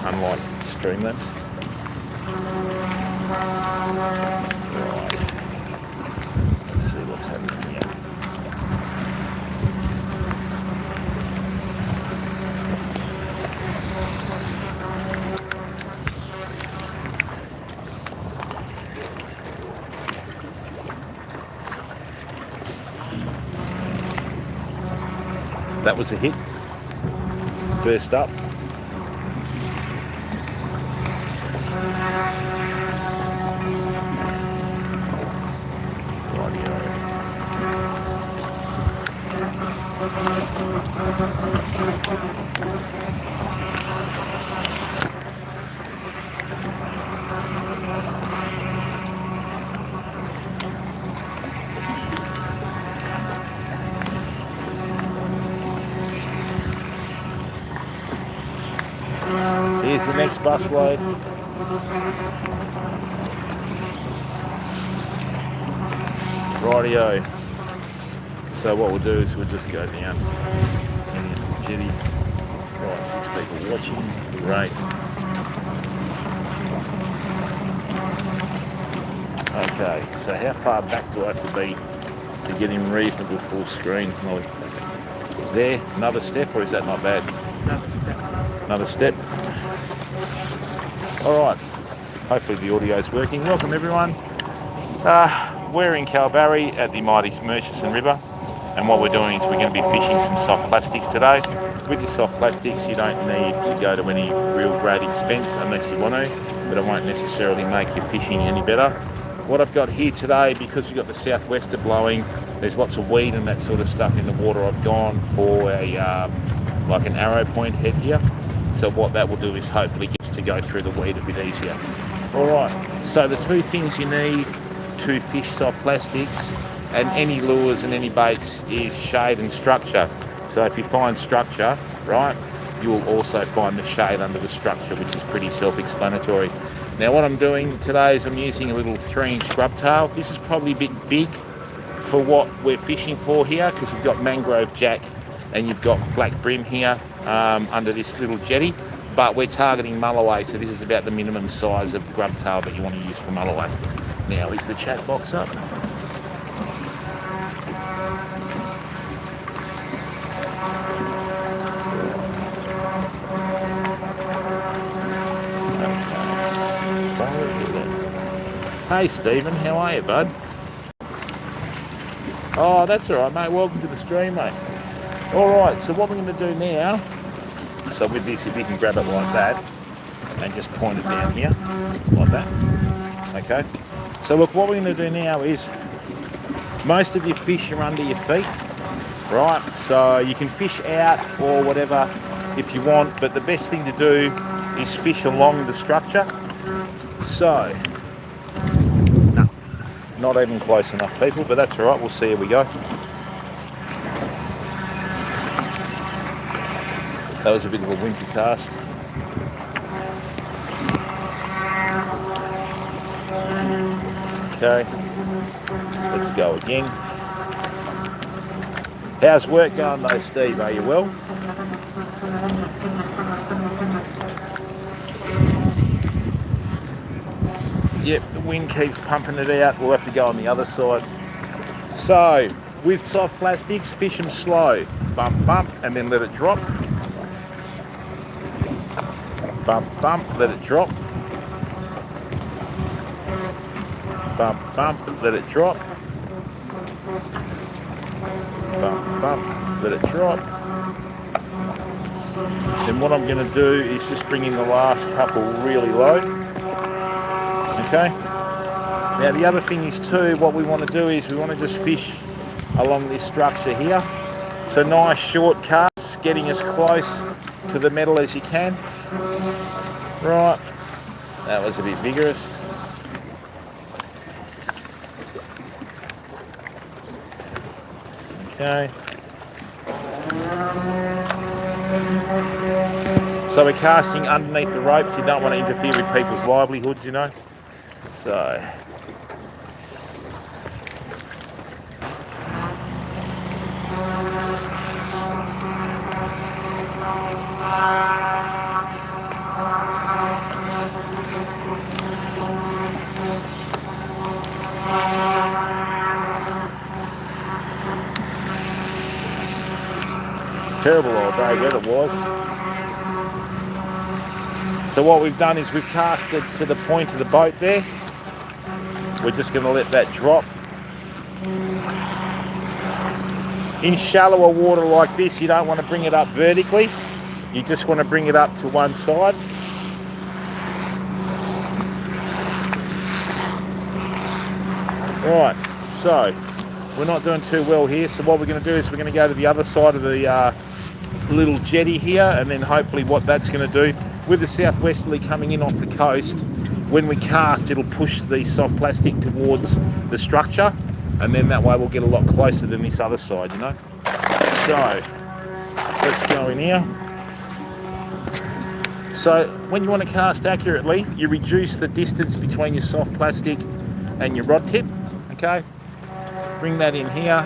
unlike Streamlabs. Right. Let's see what's happening here. That was a hit. First up. Here's the next bus load. Rightio. So what we'll do is we'll just go down the jetty. Right, 6 people watching. Great. Okay, so how far back do I have to be to get in reasonable full screen? There, another step, or is that not bad? Another step. Another step. Alright, hopefully the audio is working. Welcome everyone. We're in Kalbarri at the mighty Murchison River, and what we're doing is we're going to be fishing some soft plastics today. With your soft plastics you don't need to go to any real great expense unless you want to, but it won't necessarily make your fishing any better. What I've got here today, because we've got the southwester blowing, there's lots of weed and that sort of stuff in the water. I've gone for a like an arrow point head here. So what that will do is hopefully get us to go through the weed a bit easier. Alright, so the two things you need to fish soft plastics and any lures and any baits is shade and structure. So if you find structure, right, you will also find the shade under the structure, which is pretty self-explanatory. Now what I'm doing today is I'm using a little 3-inch grub tail. This is probably a bit big for what we're fishing for here, because you've got mangrove jack and you've got black brim here under this little jetty, but we're targeting mulloway, so this is about the minimum size of grub tail that you want to use for mulloway. Now is the chat box up? Hey Stephen, how are you, bud? Oh, that's alright mate, welcome to the stream mate. Alright, so what we're going to do now, so with this if you can grab it like that and just point it down here, like that, okay? So look, what we're going to do now is, most of your fish are under your feet, right? So you can fish out or whatever if you want, but the best thing to do is fish along the structure. So, no, not even close enough people, but that's alright, we'll see how we go. That was a bit of a wimpy cast. Okay, let's go again. How's work going though, Steve? Are you well? Yep, the wind keeps pumping it out. We'll have to go on the other side. So, with soft plastics, fish them slow. Bump, bump, and then let it drop. Bump, bump, let it drop. Bump, bump, let it drop. Bump, bump, let it drop. Then what I'm going to do is just bring in the last couple really low. Okay. Now the other thing is too, what we want to do is we want to just fish along this structure here. So nice short casts, getting as close to the metal as you can. Right, that was a bit vigorous. Okay. So we're casting underneath the ropes. You don't want to interfere with people's livelihoods, you know. So. Terrible old day weather was. So what we've done is we've cast it to the point of the boat there. We're just going to let that drop. In shallower water like this, you don't want to bring it up vertically. You just want to bring it up to one side. Right, so we're not doing too well here. So what we're going to do is we're going to go to the other side of the little jetty here, and then hopefully what that's going to do, with the southwesterly coming in off the coast, when we cast, it'll push the soft plastic towards the structure, and then that way we'll get a lot closer than this other side, you know. So let's go in here. So when you want to cast accurately, you reduce the distance between your soft plastic and your rod tip. Okay, bring that in here.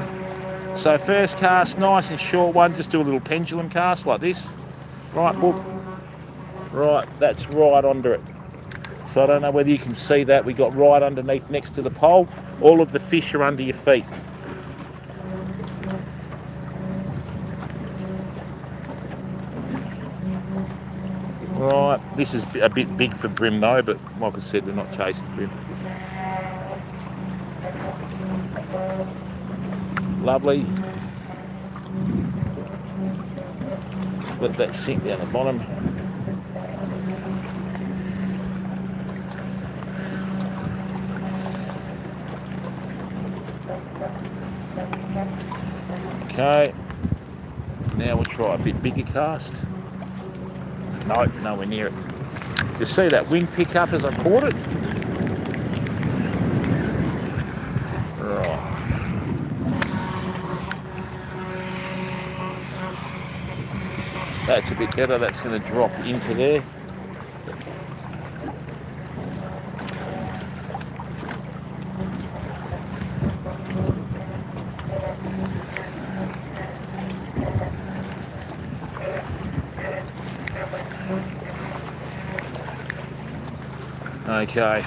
So first cast, nice and short one, just do a little pendulum cast like this. Right, whoop. Right, that's right under it. So I don't know whether you can see that, we got right underneath next to the pole. All of the fish are under your feet. Right, this is a bit big for brim though, but like I said, we're not chasing brim. Lovely. Let that sink down the bottom. Okay, now we'll try a bit bigger cast. No, nowhere near it. You see that wind pick up as I caught it? Right. That's a bit better, that's going to drop into there. Okay,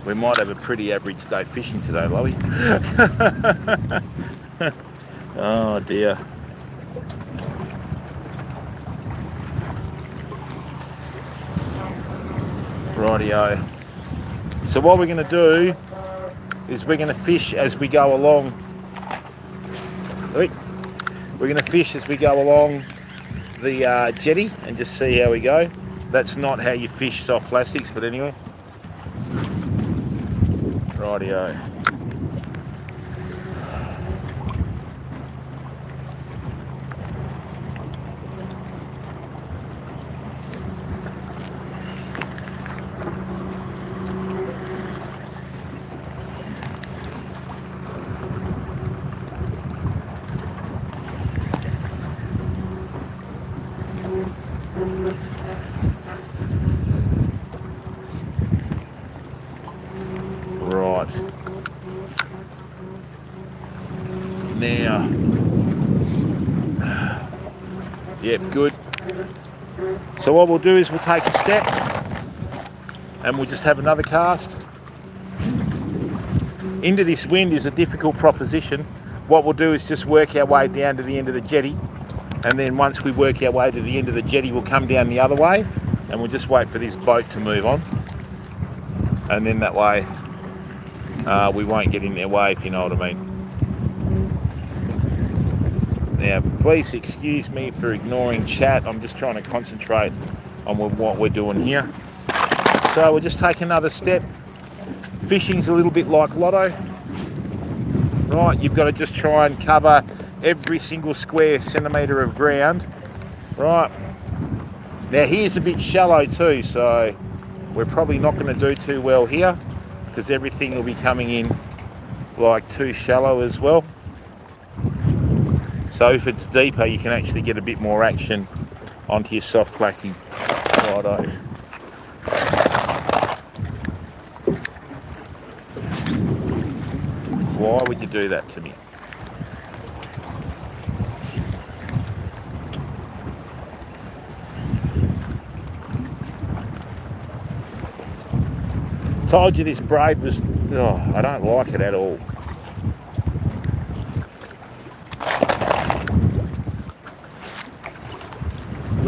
we might have a pretty average day fishing today, Lowy. Oh dear. Rightio. So what we're going to do is we're going to fish as we go along. We're going to fish as we go along the jetty and just see how we go. That's not how you fish soft plastics, but anyway. Rightio. Right. Now, yep, good. So what we'll do is we'll take a step and we'll just have another cast. Into this wind is a difficult proposition. What we'll do is just work our way down to the end of the jetty, and then once we work our way to the end of the jetty, we'll come down the other way and we'll just wait for this boat to move on, and then that way we won't get in their way, if you know what I mean. Now, please excuse me for ignoring chat. I'm just trying to concentrate on what we're doing here. So we'll just take another step. Fishing's a little bit like lotto. Right, you've got to just try and cover every single square centimetre of ground. Right. Now here's a bit shallow too, so we're probably not going to do too well here, because everything will be coming in like too shallow as well. So if it's deeper, you can actually get a bit more action onto your soft plastic. Righto. Why would you do that to me? Told you this braid was, oh, I don't like it at all.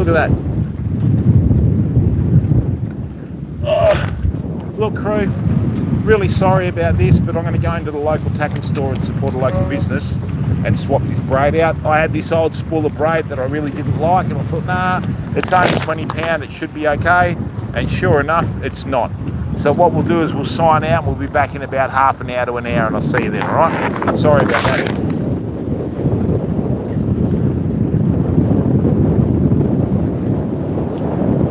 Look at that. Oh, look, crew, really sorry about this, but I'm going to go into the local tackle store and support a local business and swap this braid out. I had this old spool of braid that I really didn't like, and I thought, nah, it's only £20, it should be okay. And sure enough, it's not. So what we'll do is we'll sign out, and we'll be back in about half an hour to an hour, and I'll see you then, all right? Sorry about that.